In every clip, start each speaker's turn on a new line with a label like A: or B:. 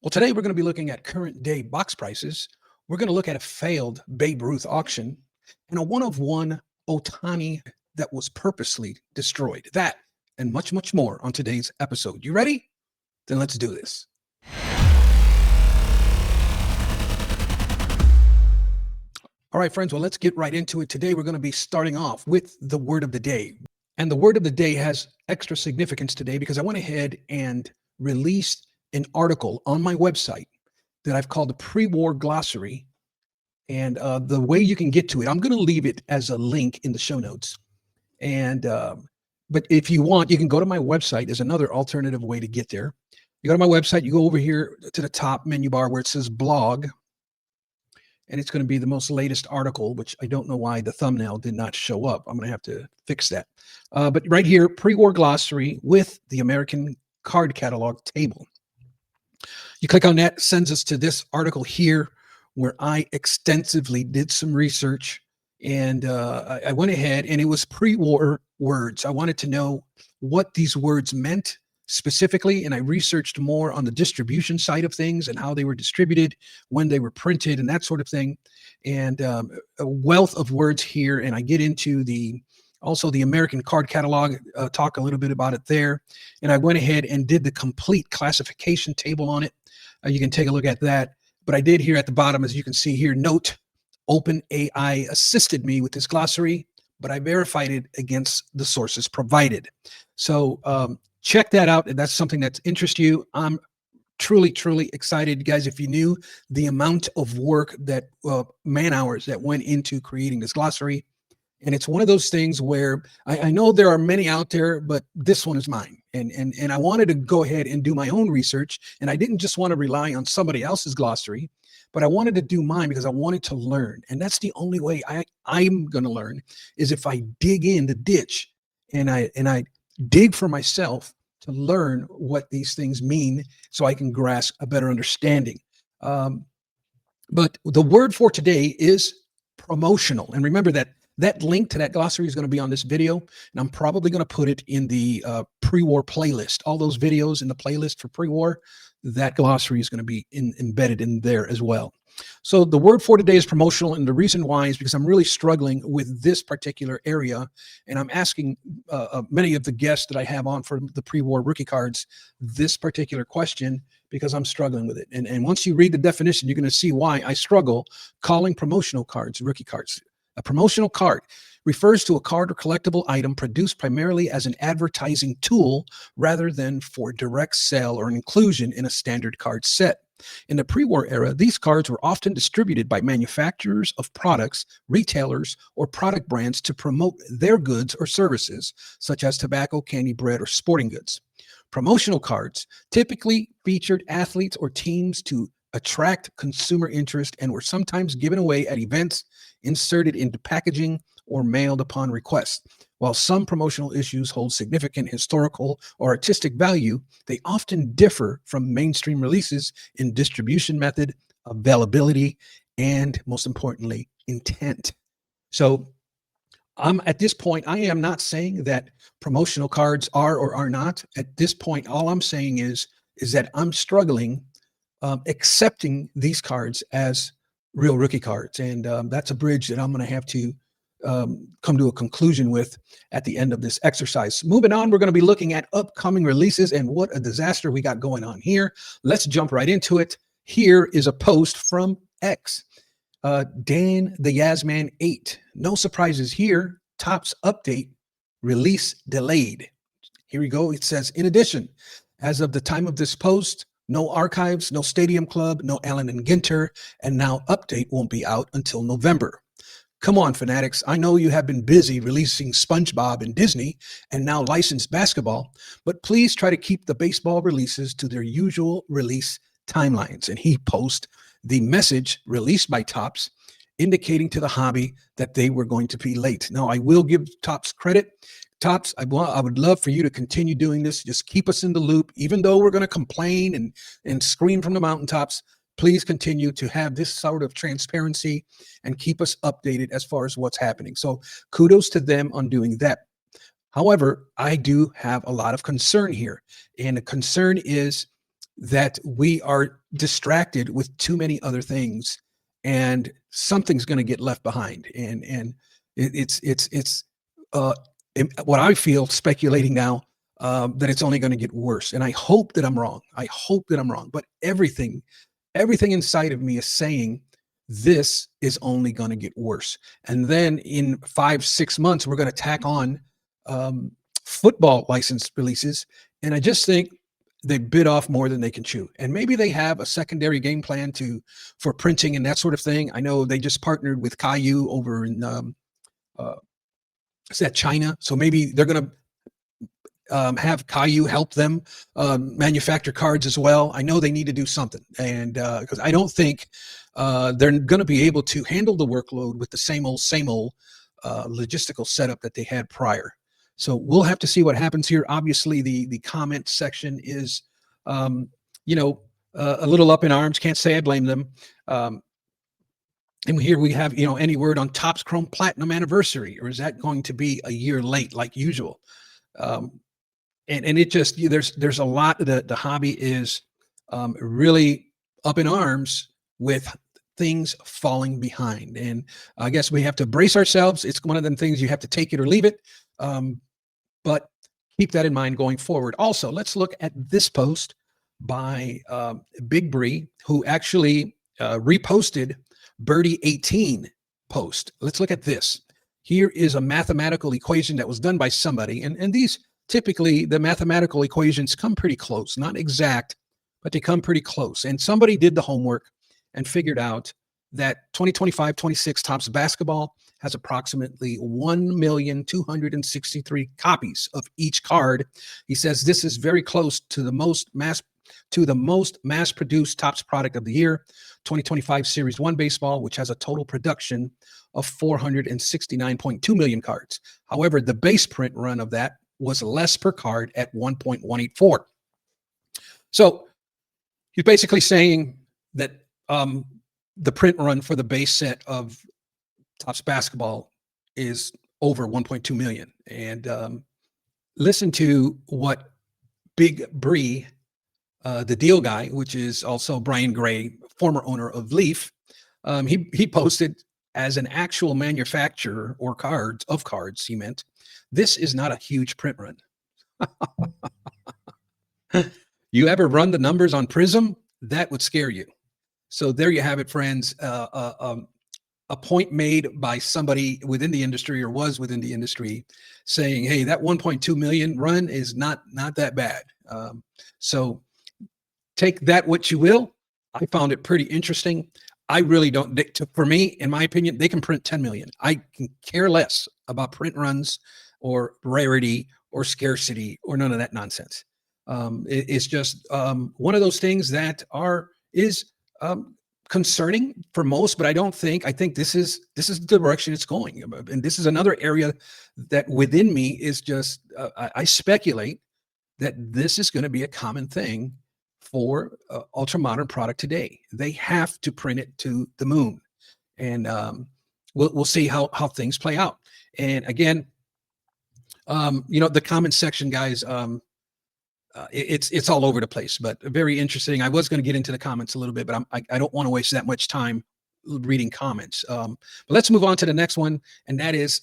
A: Well, today we're going to be looking at current day box prices. We're going to look at a failed Babe Ruth auction and a one-of-one Ohtani that was purposely destroyed. That and much, much more on today's episode. You ready? Then let's do this. All right, friends, well, let's get right into it. Today we're going to be starting off with the word of the day. And the word of the day has extra significance today because I went ahead and released an article on my website that I've called the pre-war glossary. And the way you can get to it, I'm going to leave it as a link in the show notes. And but if you want, you can go to my website. There's another alternative way to get there. You go to my website, you go over here to the top menu bar where it says blog, and it's going to be the most latest article, which I don't know why the thumbnail did not show up. I'm going to have to fix that. But right here, pre-war glossary with the American card catalog table. You click on that, sends us to this article here where I extensively did some research, and I went ahead, and it was pre-war words. I wanted to know what these words meant specifically, and I researched more on the distribution side of things and how they were distributed, when they were printed, and that sort of thing. And a wealth of words here, and I get into also the American card catalog, talk a little bit about it there. And I went ahead and did the complete classification table on it. You can take a look at that. But I did here at the bottom, as you can see here, note, OpenAI assisted me with this glossary, but I verified it against the sources provided. So check that out. And that's something that interests you. I'm truly, truly excited, guys. If you knew the amount of work that man hours that went into creating this glossary. And it's one of those things where I know there are many out there, but this one is mine. And I wanted to go ahead and do my own research. And I didn't just want to rely on somebody else's glossary, but I wanted to do mine because I wanted to learn. And that's the only way I'm going to learn, is if I dig in the ditch and I dig for myself to learn what these things mean so I can grasp a better understanding. But the word for today is promotional. And remember that link to that glossary is going to be on this video, and I'm probably going to put it in the pre-war playlist. All those videos in the playlist for pre-war, that glossary is going to be embedded in there as well. So the word for today is promotional, and the reason why is because I'm really struggling with this particular area, and I'm asking many of the guests that I have on for the pre-war rookie cards this particular question because I'm struggling with it. And once you read the definition, you're going to see why I struggle calling promotional cards rookie cards. A promotional card refers to a card or collectible item produced primarily as an advertising tool rather than for direct sale or inclusion in a standard card set. In the pre-war era, these cards were often distributed by manufacturers of products, retailers, or product brands to promote their goods or services, such as tobacco, candy, bread, or sporting goods. Promotional cards typically featured athletes or teams to attract consumer interest and were sometimes given away at events, inserted into packaging, or mailed upon request. While some promotional issues hold significant historical or artistic value, they often differ from mainstream releases in distribution method, availability, and most importantly, intent. So at this point, I am not saying that promotional cards are or are not. At this point, all I'm saying is that I'm struggling accepting these cards as real rookie cards. And that's a bridge that I'm going to have to come to a conclusion with at the end of this exercise. Moving on, we're going to be looking at upcoming releases, and what a disaster we got going on here. Let's jump right into it. Here is a post from X. Dan the Yasman 8. No surprises here. Topps update. Release delayed. Here we go. It says, in addition, as of the time of this post, no archives, no Stadium Club, no Allen and Ginter, and now update won't be out until November. Come on, fanatics. I know you have been busy releasing SpongeBob and Disney and now licensed basketball, but please try to keep the baseball releases to their usual release timelines. And he posts the message released by Topps indicating to the hobby that they were going to be late. Now, I will give Topps credit. Topps, I would love for you to continue doing this. Just keep us in the loop, even though we're going to complain and scream from the mountaintops. Please continue to have this sort of transparency and keep us updated as far as what's happening. So kudos to them on doing that. However, I do have a lot of concern here. And the concern is that we are distracted with too many other things, and something's going to get left behind. And it's uh, what I feel, speculating now, that it's only going to get worse. And I hope that I'm wrong. I hope that I'm wrong. But everything inside of me is saying this is only going to get worse. And then in 5, 6 months, we're going to tack on um, football license releases. And I just think they bit off more than they can chew. And maybe they have a secondary game plan for printing and that sort of thing. I know they just partnered with Caillou over in uh, is that China? So maybe they're going to have Caillou help them manufacture cards as well. I know they need to do something, and because I don't think they're going to be able to handle the workload with the same old logistical setup that they had prior. So we'll have to see what happens here. Obviously, the comment section is, um, a little up in arms. Can't say I blame them. Um, and here we have, any word on Topps Chrome Platinum anniversary, or is that going to be a year late like usual? Um, and it just, there's a lot. The hobby is really up in arms with things falling behind, and I guess we have to brace ourselves. It's one of them things, you have to take it or leave it, but keep that in mind going forward. Also, let's look at this post by Big Bree, who actually reposted Birdie 18 post. Let's look at this. Here is a mathematical equation that was done by somebody, and these, typically the mathematical equations come pretty close, not exact, but they come pretty close. And somebody did the homework and figured out that 2025-26 Topps basketball has approximately 1,263 copies of each card. He says this is very close to the most mass-produced Topps product of the year, 2025 Series 1 baseball, which has a total production of 469.2 million cards. However, the base print run of that was less per card at 1.184. So he's basically saying that the print run for the base set of Topps basketball is over 1.2 million. And listen to what Big Bree, the deal guy, which is also Brian Gray, former owner of Leaf, he posted, as an actual manufacturer or cards, he meant, this is not a huge print run. You ever run the numbers on Prism? That would scare you. So there you have it, friends. A point made by somebody within the industry, or was within the industry, saying, hey, that 1.2 million run is not that bad. So take that what you will. I found it pretty interesting. I really don't, for me, in my opinion, they can print 10 million. I can care less about print runs or rarity or scarcity or none of that nonsense. It's just one of those things that is concerning for most, but I think this is the direction it's going. And this is another area that within me is just, I speculate that this is going to be a common thing for ultra modern product today. They have to print it to the moon, and we'll see how things play out. And again, the comment section, guys, it's all over the place, but very interesting. I was going to get into the comments a little bit, but I don't want to waste that much time reading comments. But let's move on to the next one, and that is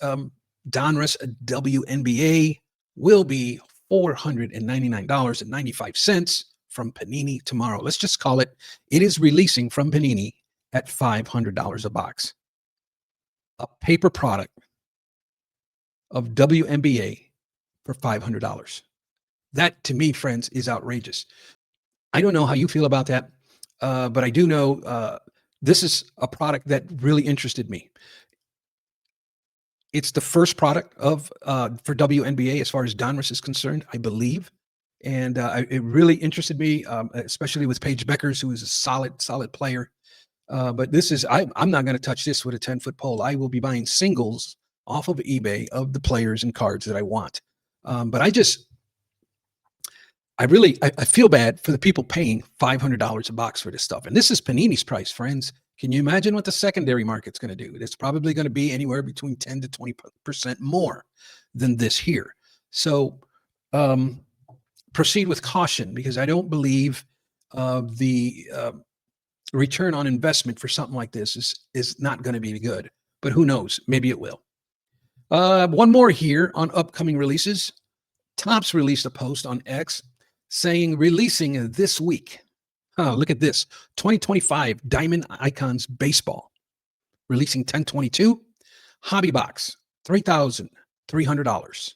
A: Donruss WNBA will be $499.95 from Panini tomorrow. Let's just call it. It is releasing from Panini at $500 a box. A paper product of WNBA for $500. That, to me, friends, is outrageous. I don't know how you feel about that, but I do know this is a product that really interested me. It's the first product for WNBA as far as Donruss is concerned, I believe. And it really interested me, especially with Paige Beckers, who is a solid player. But this is, I'm not going to touch this with a 10-foot pole. I will be buying singles off of eBay of the players and cards that I want. But I feel bad for the people paying $500 a box for this stuff. And this is Panini's price, friends. Can you imagine what the secondary market's going to do? It's probably going to be anywhere between 10 to 20% more than this here. So proceed with caution, because I don't believe the return on investment for something like this is not going to be good. But who knows? Maybe it will. One more here on upcoming releases. Topps released a post on X saying releasing this week. Oh, look at this. 2025 Diamond Icons Baseball. Releasing 1022. Hobby box. $3,300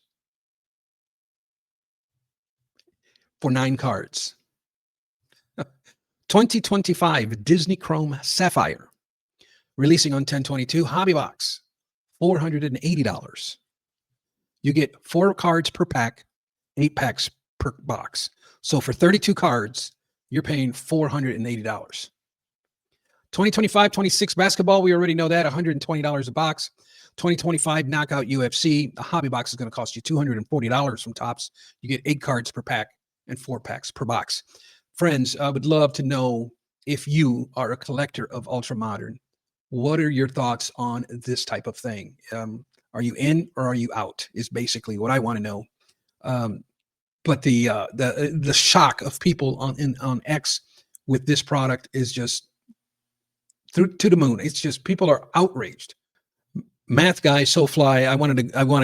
A: for 9 cards. 2025 Disney Chrome Sapphire. Releasing on 1022. Hobby box. $480. You get 4 cards per pack, 8 packs per box. So for 32 cards, you're paying $480. 2025-26 basketball, we already know that, $120 a box. 2025 Knockout UFC, the hobby box is going to cost you $240 from Topps. You get 8 cards per pack and 4 packs per box. Friends, I would love to know if you are a collector of Ultra Modern. What are your thoughts on this type of thing? Are you in or are you out? Is basically what I want to know. But the shock of people on X with this product is just to the moon. It's just people are outraged. Math guy SoFly, I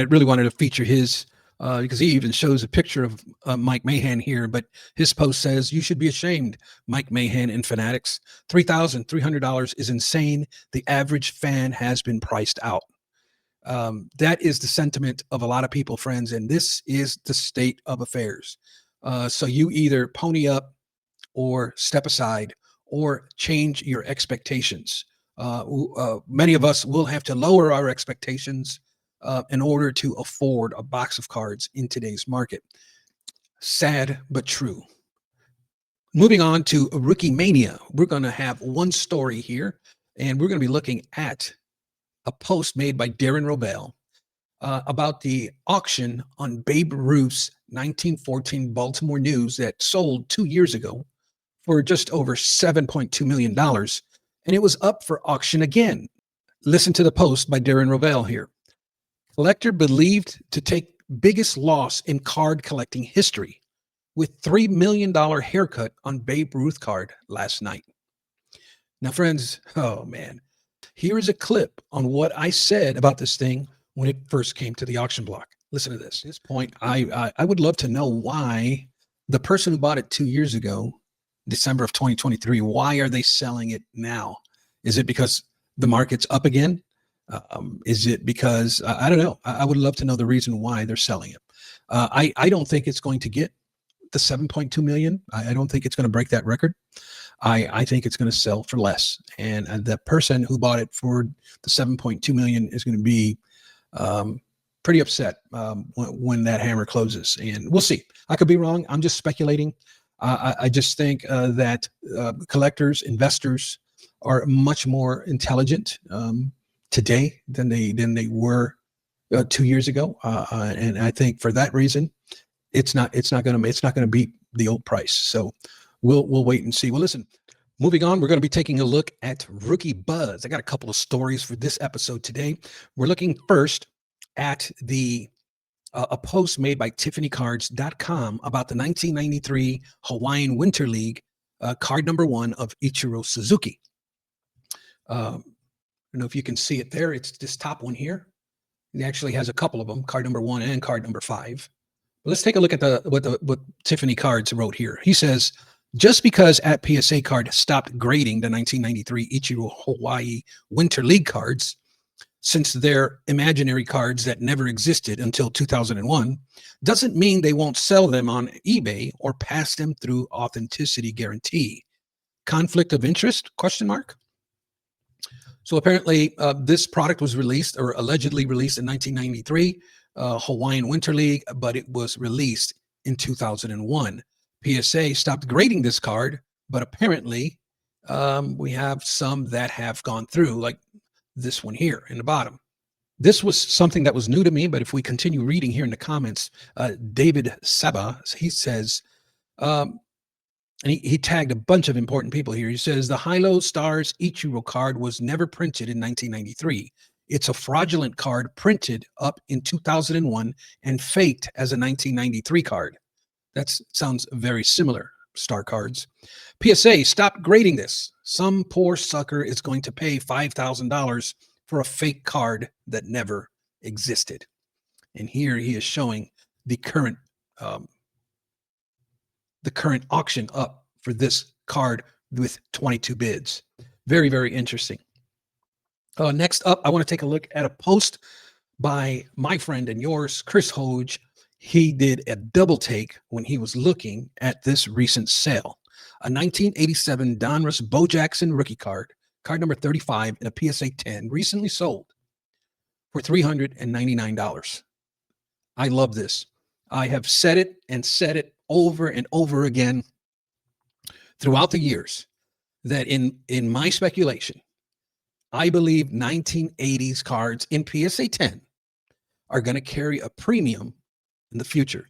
A: really wanted to feature his because he even shows a picture of Mike Mahan here, but his post says you should be ashamed, Mike Mahan and Fanatics. $3,300 is insane. The average fan has been priced out. That is the sentiment of a lot of people, friends, and this is the state of affairs. So you either pony up or step aside or change your expectations. Many of us will have to lower our expectations in order to afford a box of cards in today's market. Sad, but true. Moving on to Rookie Mania. We're going to have one story here, and we're going to be looking at a post made by Darren Robel about the auction on Babe Ruth's 1914 Baltimore News that sold 2 years ago for just over $7.2 million. And it was up for auction again. Listen to the post by Darren Robel here. Collector believed to take biggest loss in card collecting history with $3 million haircut on Babe Ruth card last night. Now, friends, oh man, here is a clip on what I said about this thing when it first came to the auction block. Listen to this. At this point, I would love to know why the person who bought it 2 years ago, December of 2023, why are they selling it now? Is it because the market's up again? Is it because, I don't know. I would love to know the reason why they're selling it. I don't think it's going to get the 7.2 million. I don't think it's going to break that record. I think it's going to sell for less. And the person who bought it for the 7.2 million is going to be pretty upset when that hammer closes. And we'll see. I could be wrong. I'm just speculating. I just think that collectors, investors are much more intelligent today than they were 2 years ago. And I think for that reason, it's not going to beat the old price. So we'll wait and see. Well, listen, moving on, we're going to be taking a look at Rookie Buzz. I got a couple of stories for this episode today. We're looking first at a post made by TiffanyCards.com about the 1993 Hawaiian Winter League card number 1 of Ichiro Suzuki. I don't know if you can see it there. It's this top one here. It actually has a couple of them, card number 1 and card number 5. But let's take a look at what Tiffany Cards wrote here. He says, just because at PSA Card stopped grading the 1993 Ichiro Hawaii Winter League cards, since they're imaginary cards that never existed until 2001, doesn't mean they won't sell them on eBay or pass them through authenticity guarantee. Conflict of interest? ? So apparently this product was released or allegedly released in 1993, Hawaiian Winter League, but it was released in 2001. PSA stopped grading this card, but apparently we have some that have gone through, like this one here in the bottom. This was something that was new to me, but if we continue reading here in the comments, David Saba, he says, and he tagged a bunch of important people here. He says, the Hilo Stars Ichiro card was never printed in 1993. It's a fraudulent card printed up in 2001 and faked as a 1993 card. That sounds very similar. star cards. PSA, stop grading this. Some poor sucker is going to pay $5,000 for a fake card that never existed. And here he is showing the current auction up for this card with 22 bids. Very, very interesting. Next up, I want to take a look at a post by my friend and yours, Chris Hoge. He did a double take when he was looking at this recent sale. A 1987 Donruss Bo Jackson rookie card number 35 in a PSA 10, recently sold for $399. I love this. I have said it over and over again throughout the years that in my speculation, I believe 1980s cards in PSA 10 are going to carry a premium in the future.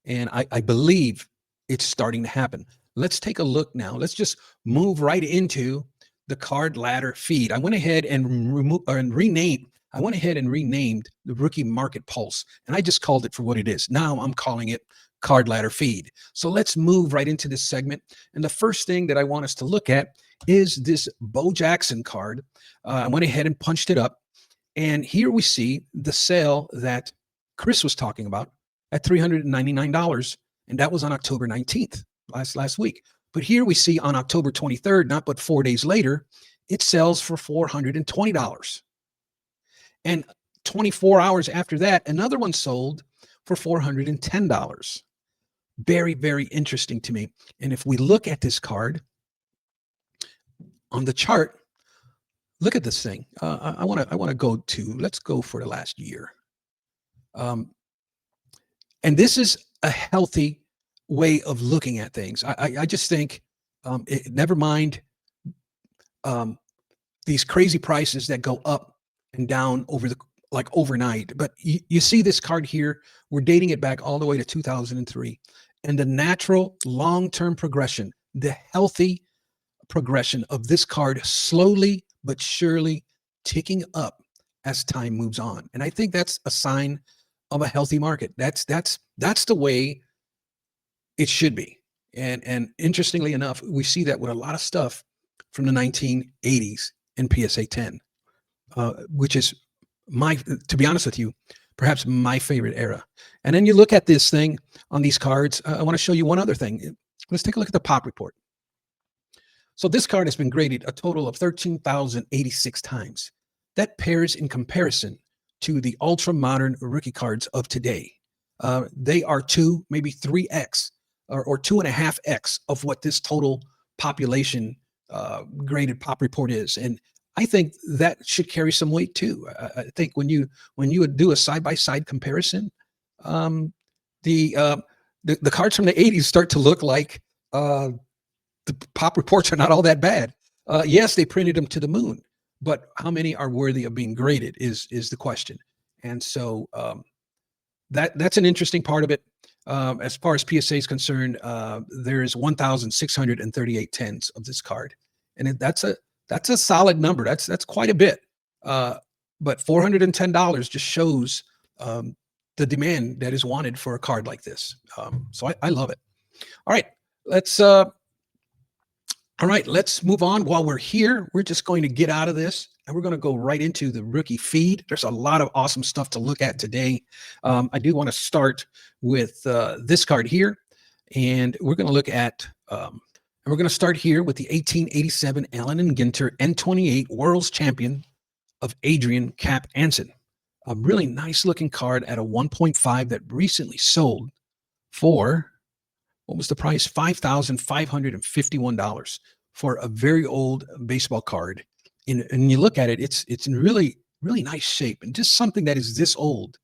A: And I believe it's starting to happen. Let's take a look now. Let's just move right into the card ladder feed. I went ahead and renamed the Rookie Market Pulse, and I just called it for what it is. Now I'm calling it card ladder feed. So let's move right into this segment. And the first thing that I want us to look at is this Bo Jackson card. I went ahead and punched it up. And here we see the sale that Chris was talking about at $399. And that was on October 19th, last week. But here we see on October 23rd, not but 4 days later, it sells for $420. And 24 hours after that, another one sold for $410. Very, very interesting to me. And if we look at this card on the chart, look at this thing. I want to go to, let's go for the last year. And this is a healthy way of looking at things. I just think, never mind these crazy prices that go up and down overnight. But you see this card here, we're dating it back all the way to 2003. And the natural long-term progression, the healthy progression of this card slowly but surely ticking up as time moves on. And I think that's a sign of a healthy market. That's the way it should be. And interestingly enough, we see that with a lot of stuff from the 1980s in PSA 10, which is to be honest with you, perhaps my favorite era. And then you look at this thing on these cards. I want to show you one other thing. Let's take a look at the pop report. So this card has been graded a total of 13,086 times. That pairs in comparison to the ultra modern rookie cards of today. They are 2, maybe 3x or 2.5x of what this total population graded pop report is. And I think that should carry some weight too. I think when you would do a side-by-side comparison, the cards from the 80s start to look like the pop reports are not all that bad. Yes, they printed them to the moon, but how many are worthy of being graded is the question. And so that's an interesting part of it. As far as PSA is concerned, there's 1,638 tens of this card, and that's a solid number. That's quite a bit. But $410 just shows the demand that is wanted for a card like this. So I love it. All right, let's move on. While we're here, we're just going to get out of this and we're going to go right into the rookie feed. There's a lot of awesome stuff to look at today. I do want to start with this card here, and we're going to look at, and we're going to start here with the 1887 Allen and Ginter N28 World's Champion of Adrian Cap Anson. A really nice looking card at a 1.5 that recently sold for, what was the price? $5,551 for a very old baseball card. And you look at it, it's in really, really nice shape. And just something that is this old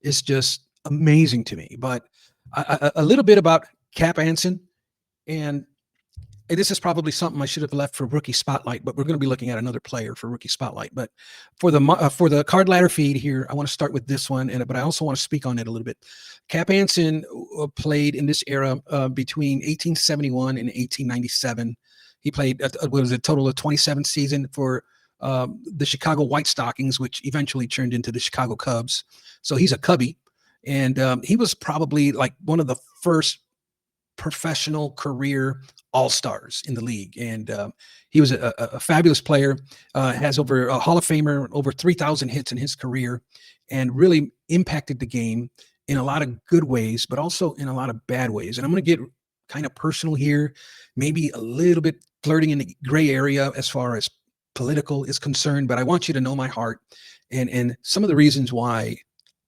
A: is just amazing to me. But a little bit about Cap Anson, and this is probably something I should have left for Rookie Spotlight, but we're going to be looking at another player for Rookie Spotlight. But for the card ladder feed here, I want to start with this one, but I also want to speak on it a little bit. Cap Anson played in this era between 1871 and 1897. He played what was a total of 27 seasons for the Chicago White Stockings, which eventually turned into the Chicago Cubs. So he's a Cubby, and he was probably like one of the first professional career all-stars in the league. And he was a fabulous player, has over a Hall of Famer, over 3,000 hits in his career, and really impacted the game in a lot of good ways, but also in a lot of bad ways. And I'm going to get kind of personal here, maybe a little bit flirting in the gray area as far as political is concerned, but I want you to know my heart and some of the reasons why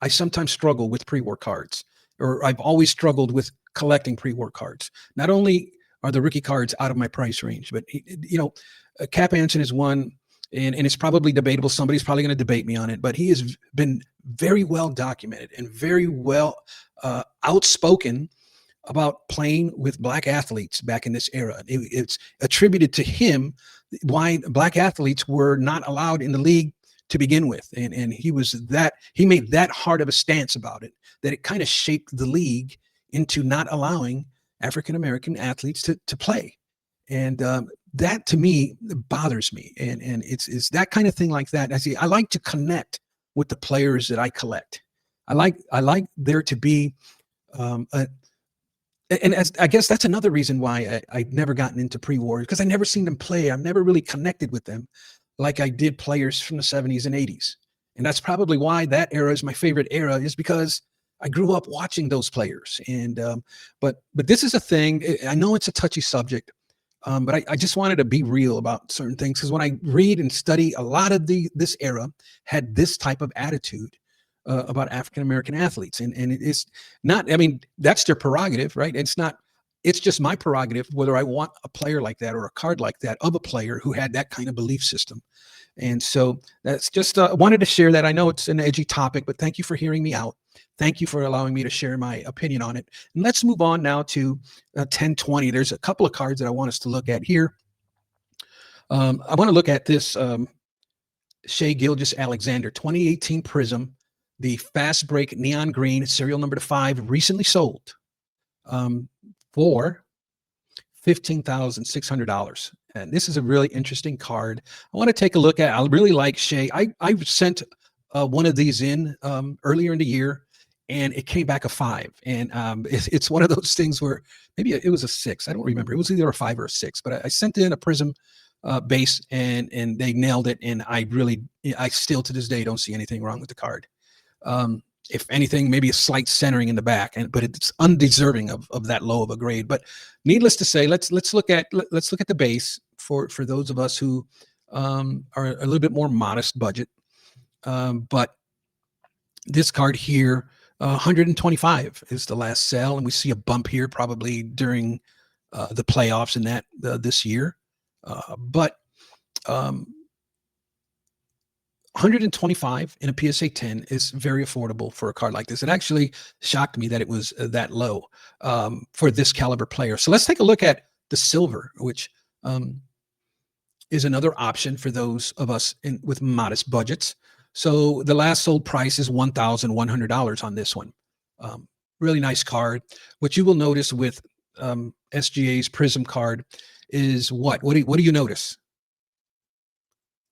A: I sometimes struggle with pre-war cards, or I've always struggled with collecting pre-war cards. Not only are the rookie cards out of my price range, but Cap Anson is one, and it's probably debatable. Somebody's probably going to debate me on it, but he has been very well documented and very well outspoken about playing with black athletes back in this era. It's attributed to him why black athletes were not allowed in the league to begin with. And he made that hard of a stance about it, that it kind of shaped the league into not allowing African-American athletes to play. And that to me bothers me. And it's that kind of thing like that. I like to connect with the players that I collect. I like there to be I guess that's another reason why I've never gotten into pre-war, because I never seen them play. I've never really connected with them like I did players from the 70s and 80s. And that's probably why that era is my favorite era, is because I grew up watching those players. And but this is a thing. I know it's a touchy subject, but I just wanted to be real about certain things, because when I read and study, a lot of this era had this type of attitude about African-American athletes. And it is not, I mean, that's their prerogative, right? It's just my prerogative whether I want a player like that or a card like that of a player who had that kind of belief system. And so that's just, wanted to share that. I know it's an edgy topic, but thank you for hearing me out. Thank you for allowing me to share my opinion on it. And let's move on now to 1020. There's a couple of cards that I want us to look at here. I want to look at this Shea Gilgeous-Alexander 2018 Prism, the fast break neon green, serial number 5, recently sold for $15,600. And this is a really interesting card. I want to take a look at. I really like Shea. I sent one of these in earlier in the year, and it came back a 5. And it's one of those things where maybe it was a 6. I don't remember. It was either a 5 or a 6. But I sent in a Prism base, and they nailed it. And I still to this day don't see anything wrong with the card. If anything, maybe a slight centering in the back, but it's undeserving of that low of a grade. But needless to say, let's look at the base for those of us who are a little bit more modest budget. But this card here, 125 is the last sale, and we see a bump here probably during the playoffs in that this year. But 125 in a PSA 10 is very affordable for a card like this. It actually shocked me that it was that low for this caliber player. So let's take a look at the silver, which is another option for those of us with modest budgets. So the last sold price is $1,100 on this one. Really nice card. What you will notice with SGA's Prism card is what do you notice?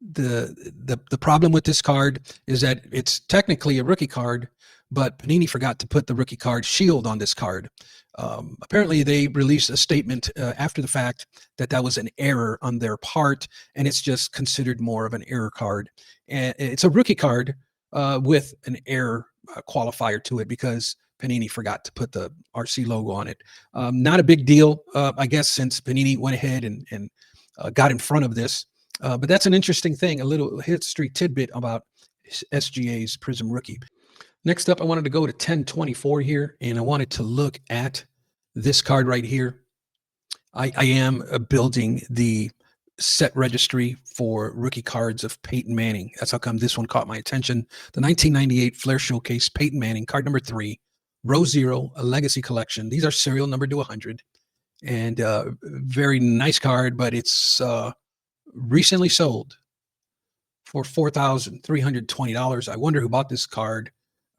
A: The problem with this card is that it's technically a rookie card, but Panini forgot to put the rookie card shield on this card. Apparently they released a statement after the fact that was an error on their part, and it's just considered more of an error card. And it's a rookie card with an error qualifier to it because Panini forgot to put the RC logo on it. Not a big deal, I guess, since Panini went ahead and got in front of this. But that's an interesting thing, a little history tidbit about SGA's Prism rookie. Next up, I wanted to go to 1024 here, and I wanted to look at this card right here. I am building the set registry for rookie cards of Peyton Manning. That's how come this one caught my attention. The 1998 Flair Showcase Peyton Manning, card number 3, row 0, a legacy collection. These are serial numbered to 100. And very nice card, but it's recently sold for $4,320. I wonder who bought this card.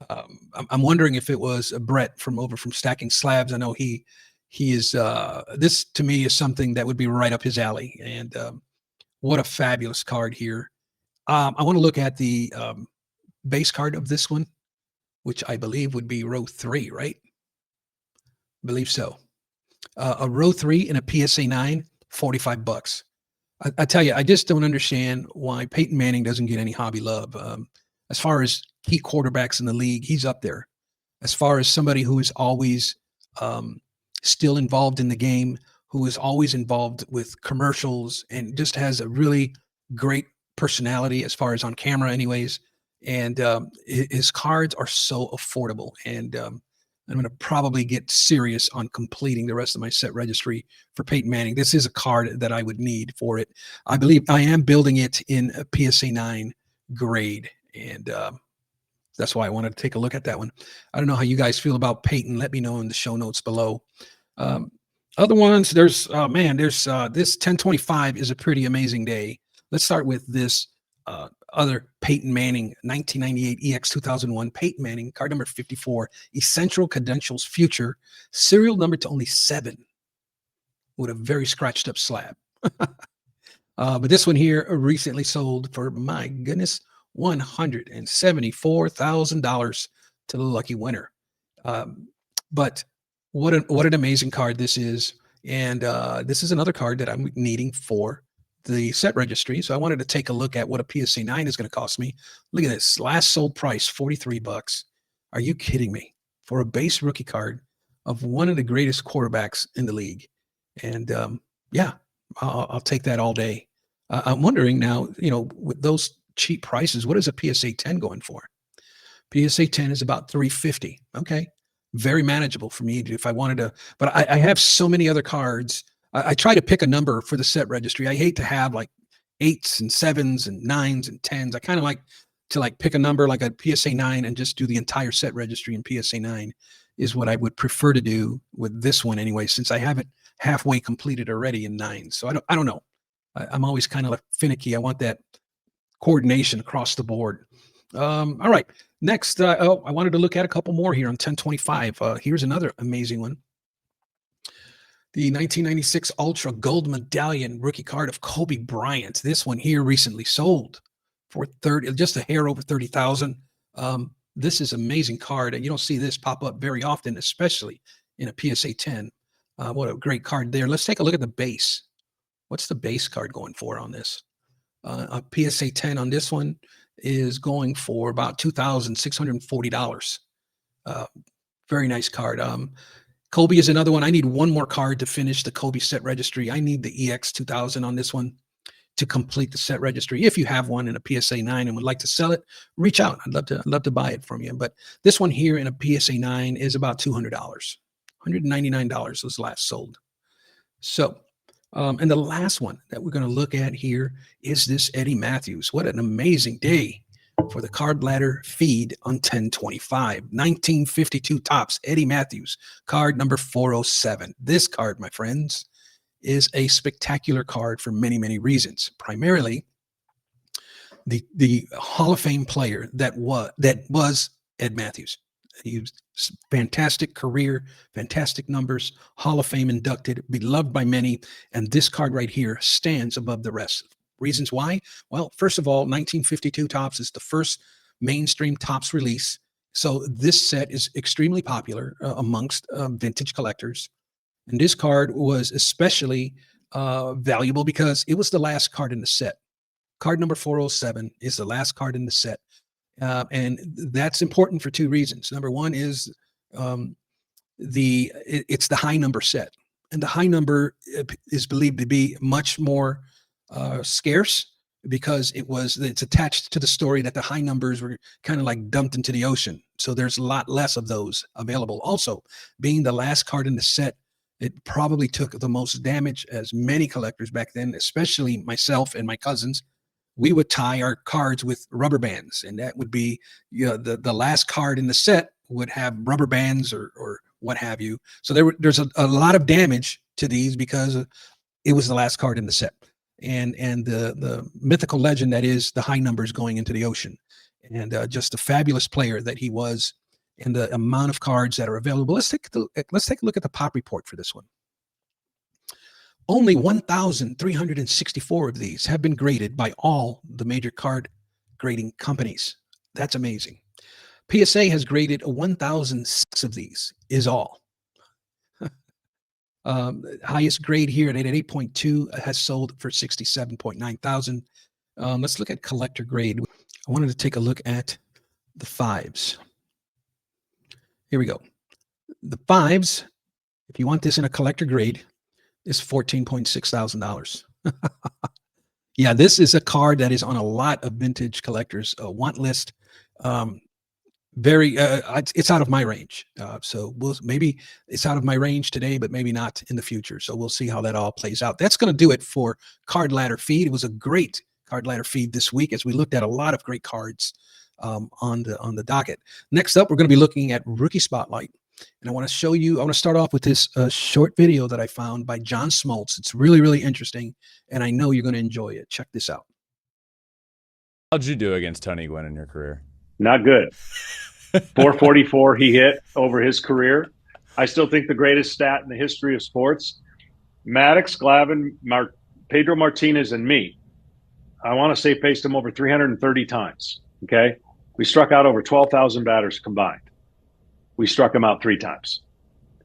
A: I'm wondering if it was Brett from Stacking Slabs. I know he is, this to me is something that would be right up his alley. And what a fabulous card here. I want to look at the base card of this one, which I believe would be row 3, right? I believe so. A row 3 and a PSA 9, $45. I tell you, I just don't understand why Peyton Manning doesn't get any hobby love. As far as key quarterbacks in the league, he's up there. As far as somebody who is always um, still involved in the game, who is always involved with commercials, and just has a really great personality as far as on camera, anyways. And his cards are so affordable. And I'm going to probably get serious on completing the rest of my set registry for Peyton Manning. This is a card that I would need for it. I believe I am building it in a PSA 9 grade. And that's why I wanted to take a look at that one. I don't know how you guys feel about Peyton. Let me know in the show notes below. Um, Other ones, there's this 1025 is a pretty amazing day. Let's start with this other Peyton Manning 1998 EX 2001 Peyton Manning card number 54, Essential Credentials Future, serial number to only 7 with a very scratched up slab. But this one here recently sold for, my goodness, $174,000 to the lucky winner. Um, but what an amazing card this is. And this is another card that I'm needing for the set registry. So I wanted to take a look at what a PSA 9 is going to cost me. Look at this. Last sold price, $43. Are you kidding me? For a base rookie card of one of the greatest quarterbacks in the league. And yeah, I'll take that all day. I'm wondering now, with those cheap prices, what is a PSA 10 going for? PSA 10 is about 350. Okay. Very manageable for me if I wanted to, but I have so many other cards. I try to pick a number for the set registry. I hate to have like 8s and 7s and 9s and 10s. I kind of like to pick a number like a PSA 9 and just do the entire set registry in PSA 9 is what I would prefer to do with this one anyway, since I have it halfway completed already in 9. So I don't know. I'm always kind of like finicky. I want that coordination across the board. All right. Next, I wanted to look at a couple more here on 1025. Here's another amazing one. The 1996 Ultra Gold Medallion rookie card of Kobe Bryant. This one here recently sold for just a hair over 30,000. This is amazing card, and you don't see this pop up very often, especially in a PSA 10. What a great card there. Let's take a look at the base. What's the base card going for on this? A PSA 10 on this one is going for about $2,640. Very nice card. Kobe is another one. I need one more card to finish the Kobe set registry. I need the EX 2000 on this one to complete the set registry. If you have one in a PSA 9 and would like to sell it, reach out. I'd love to buy it from you. But this one here in a PSA 9 is about $200. $199 was last sold. So, and the last one that we're going to look at here is this Eddie Matthews. What an amazing day for the card ladder feed on 1025. 1952 Topps Eddie Matthews, card number 407. This card, my friends, is a spectacular card for many, many reasons. Primarily, the Hall of Fame player that was Ed Matthews. He was fantastic career, fantastic numbers, Hall of Fame inducted, beloved by many, and this card right here stands above the rest. Reasons why? Well, first of all, 1952 Topps is the first mainstream Topps release, so this set is extremely popular amongst vintage collectors. And this card was especially valuable because it was the last card in the set. Card number 407 is the last card in the set. And that's important for two reasons. Number one is it's the high number set, and the high number is believed to be much more scarce because it's attached to the story that the high numbers were kind of like dumped into the ocean. So there's a lot less of those available. Also, being the last card in the set, it probably took the most damage, as many collectors back then, especially myself and my cousins, we would tie our cards with rubber bands, and that would be, the last card in the set would have rubber bands or what have you. So there's a lot of damage to these because it was the last card in the set, and the mythical legend that is the high numbers going into the ocean, and just a fabulous player that he was, and the amount of cards that are available. Let's take a look at the pop report for this one. Only 1,364 of these have been graded by all the major card grading companies. That's amazing. PSA has graded 1,006 of these, is all. Highest grade here at 8.2 has sold for 67.9 thousand. Let's look at collector grade. I wanted to take a look at the fives. Here we go. The fives, if you want this in a collector grade, is $14.6 thousand. Yeah, this is a card that is on a lot of vintage collectors want list. It's out of my range. So maybe it's out of my range today, but maybe not in the future. So we'll see how that all plays out. That's going to do it for Card Ladder Feed. It was a great Card Ladder Feed this week as we looked at a lot of great cards on the docket. Next up, we're going to be looking at Rookie Spotlight. And I want to start off with this short video that I found by John Smoltz. It's really, really interesting, and I know you're going to enjoy it. Check this out.
B: How'd you do against Tony Gwynn in your career?
C: Not good. 444 he hit over his career. I still think the greatest stat in the history of sports. Maddox, Glavin, Pedro Martinez, and me, I want to say faced him over 330 times. Okay? We struck out over 12,000 batters combined. We struck him out 3 times.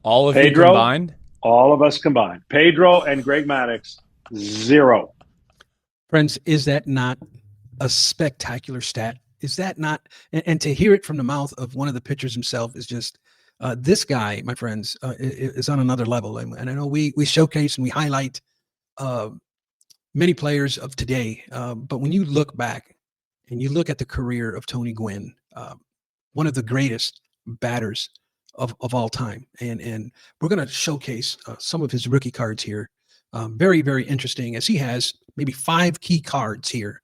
B: All of
C: Pedro,
B: you combined?
C: All of us combined. Pedro and Greg Maddox, 0.
A: Friends, is that not a spectacular stat? Is that not, and to hear it from the mouth of one of the pitchers himself is just, this guy, my friends, is on another level. And I know we showcase and we highlight many players of today, but when you look back and you look at the career of Tony Gwynn, one of the greatest batters of all time. And we're going to showcase some of his rookie cards here. Very, very interesting, as he has maybe 5 key cards here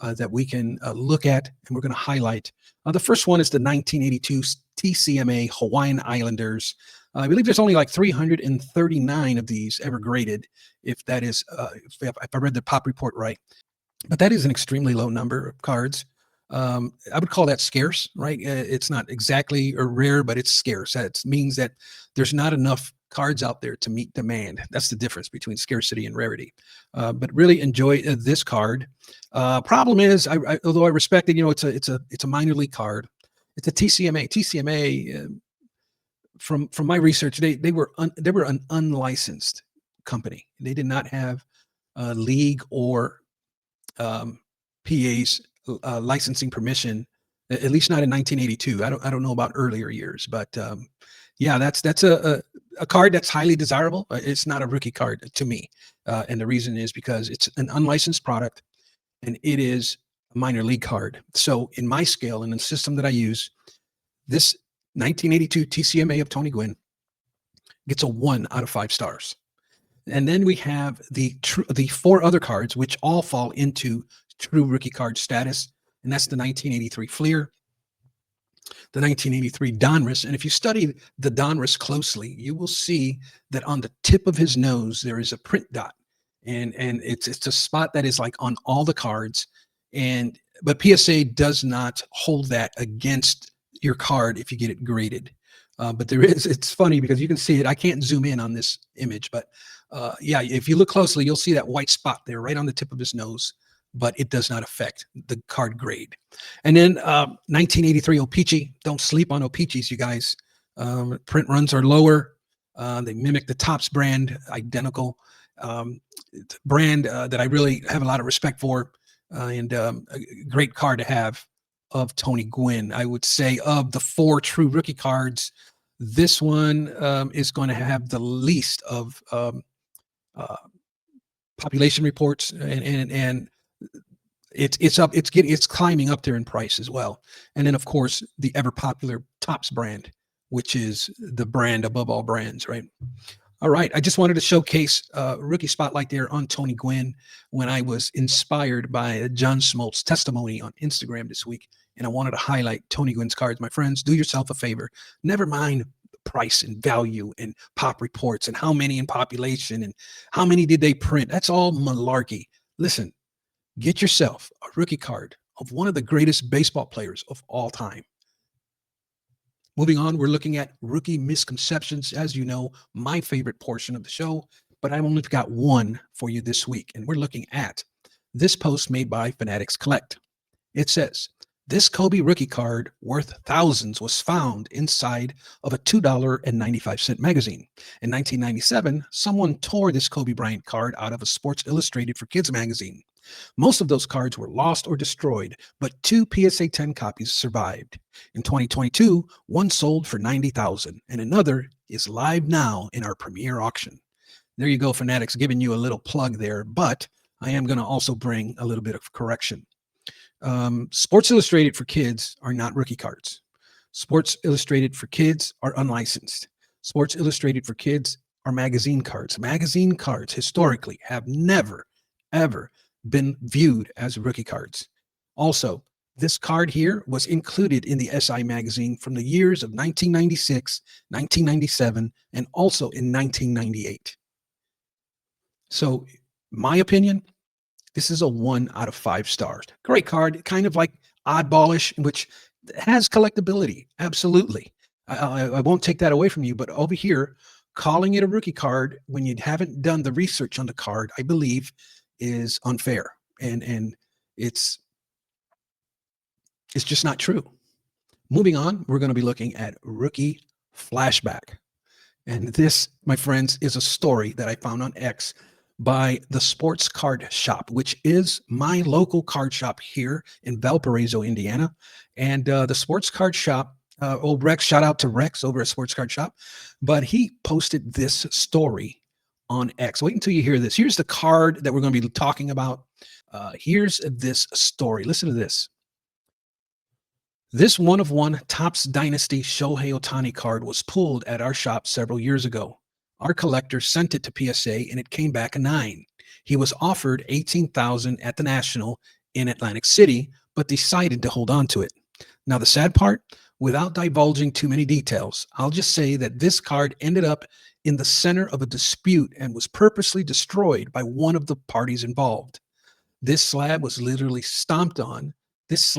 A: that we can look at, and we're going to highlight. The first one is the 1982 TCMA Hawaiian Islanders. I believe there's only like 339 of these ever graded, if that is, if I read the Pop Report right. But that is an extremely low number of cards. I would call that scarce, right? It's not exactly rare, but it's scarce. That means that there's not enough cards out there to meet demand. That's the difference between scarcity and rarity. But really enjoy this card. Problem is, although I respect it, it's a minor league card. It's a TCMA. TCMA, from my research, they were an unlicensed company. They did not have league or PA's licensing permission, at least not in 1982. I don't know about earlier years, but yeah, that's a card that's highly desirable. It's not a rookie card to me, and the reason is because it's an unlicensed product and it is a minor league card. So in my scale and the system that I use, this 1982 TCMA of Tony Gwynn gets a 1 out of 5 stars. And then we have the 4 other cards, which all fall into true rookie card status, and that's the 1983 Fleer, the 1983 Donruss. And if you study the Donruss closely, you will see that on the tip of his nose there is a print dot, and it's a spot that is like on all the cards. But PSA does not hold that against your card if you get it graded. But it's funny because you can see it. I can't zoom in on this image, but yeah, if you look closely, you'll see that white spot there right on the tip of his nose, but it does not affect the card grade. And then 1983 O-Pee-Chee. Don't sleep on O-Pee-Chees, you guys. Print runs are lower. They mimic the Topps brand, identical brand that I really have a lot of respect for, and a great card to have of Tony Gwynn. I would say of the 4 true rookie cards, this one is going to have the least of population reports, and it's climbing up there in price as well. And then of course the ever popular Topps brand, which is the brand above all brands, right? All right, I just wanted to showcase rookie spotlight there on Tony Gwynn when I was inspired by John Smoltz testimony on Instagram this week, and I wanted to highlight Tony Gwynn's cards. My friends, do yourself a favor. Never mind price and value and pop reports and how many in population and how many did they print. That's all malarkey. Listen, get yourself a rookie card of one of the greatest baseball players of all time. Moving on, we're looking at rookie misconceptions. As you know, my favorite portion of the show, but I've only got one for you this week. And we're looking at this post made by Fanatics Collect. It says, the 1982 TCMA Hawaiian Islanders. Highest grade here at 8.2 has sold for 67.9 thousand. This Kobe rookie card worth thousands was found inside of a $2.95 magazine. In 1997, someone tore this Kobe Bryant card out of a Sports Illustrated for Kids magazine. Most of those cards were lost or destroyed, but 2 PSA 10 copies survived. In 2022, one sold for $90,000 and another is live now in our premier auction. There you go, fanatics, giving you a little plug there, but I am going to also bring a little bit of correction. Sports Illustrated for Kids are not rookie cards. Sports Illustrated for Kids are unlicensed. Sports Illustrated for Kids are magazine cards. Magazine cards historically have never, ever been viewed as rookie cards. Also, this card here was included in the SI magazine from the years of 1996, 1997, and also in 1998. So, my opinion, this is a 1 out of 5 stars. Great card, kind of like oddballish, which has collectability. Absolutely. I won't take that away from you, but over here, calling it a rookie card when you haven't done the research on the card, I believe, is unfair. And it's just not true. Moving on, we're going to be looking at Rookie Flashback. And this, my friends, is a story that I found on X by the Sports Card Shop, which is my local card shop here in Valparaiso, Indiana. And the Sports Card Shop, old Rex, shout out to Rex over at Sports Card Shop, but he posted this story on X. Wait until you hear this. Here's the card that we're going to be talking about. Here's this story. Listen to this. This 1/1 Topps Dynasty Shohei Ohtani card was pulled at our shop several years ago. Our collector sent it to PSA and it came back a 9. He was offered $18,000 at the National in Atlantic City, but decided to hold on to it. Now, the sad part, without divulging too many details, I'll just say that this card ended up in the center of a dispute and was purposely destroyed by one of the parties involved. This slab was literally stomped on. And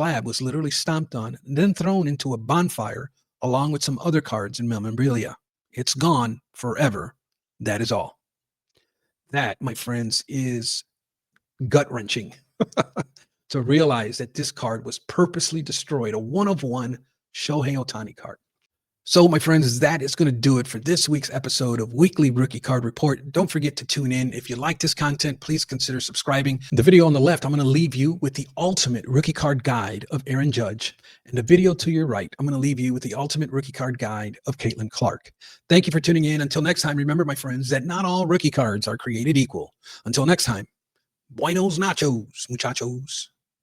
A: then thrown into a bonfire along with some other cards and memorabilia. It's gone forever. That is all. That, my friends, is gut-wrenching to realize that this card was purposely destroyed, a 1/1 Shohei Ohtani card. So, my friends, that is going to do it for this week's episode of Weekly Rookie Card Report. Don't forget to tune in. If you like this content, please consider subscribing. The video on the left, I'm going to leave you with the ultimate rookie card guide of Aaron Judge. And the video to your right, I'm going to leave you with the ultimate rookie card guide of Caitlin Clark. Thank you for tuning in. Until next time, remember, my friends, that not all rookie cards are created equal. Until next time, buenos nachos, muchachos.